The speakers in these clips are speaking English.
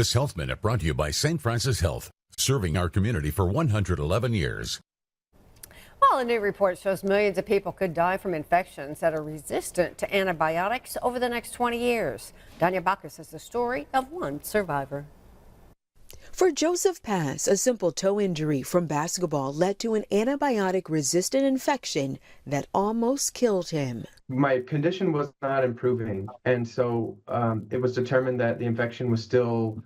This Health Minute brought to you by St. Francis Health, serving our community for 111 years. Well, a new report shows millions of people could die from infections that are resistant to antibiotics over the next 20 years. Danya Bacchus has the story of one survivor. For Joseph Pass, a simple toe injury from basketball led to an antibiotic-resistant infection that almost killed him. My condition was not improving, and so it was determined that the infection was still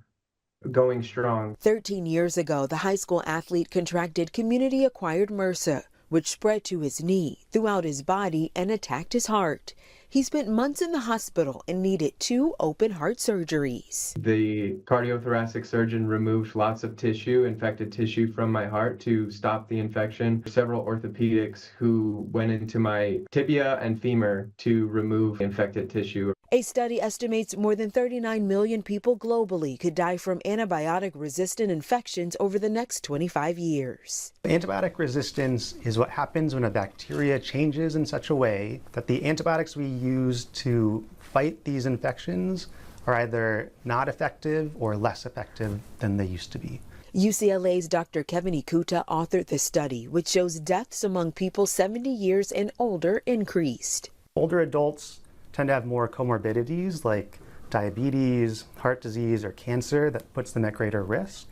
going strong. 13 years ago, the high school athlete contracted community-acquired MRSA, which spread to his knee, throughout his body, and attacked his heart. He spent months in the hospital and needed 2 open heart surgeries. The cardiothoracic surgeon removed lots of tissue, infected tissue from my heart to stop the infection. Several orthopedics who went into my tibia and femur to remove infected tissue. A study estimates more than 39 million people globally could die from antibiotic-resistant infections over the next 25 years. Antibiotic resistance is what happens when a bacteria changes in such a way that the antibiotics we use to fight these infections are either not effective or less effective than they used to be. UCLA's Dr. Kevin Ikuta authored the study, which shows deaths among people 70 years and older increased. Older adults tend to have more comorbidities like diabetes, heart disease, or cancer that puts them at greater risk.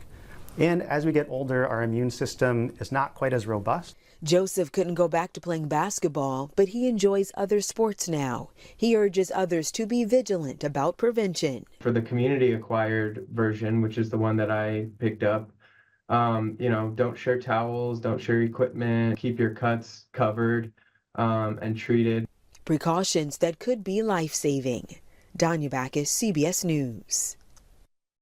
And as we get older, our immune system is not quite as robust. Joseph couldn't go back to playing basketball, but he enjoys other sports now. He urges others to be vigilant about prevention. For the community-acquired version, which is the one that I picked up, don't share towels, don't share equipment, keep your cuts covered and treated. Precautions that could be life-saving. Danya Bacchus, CBS News.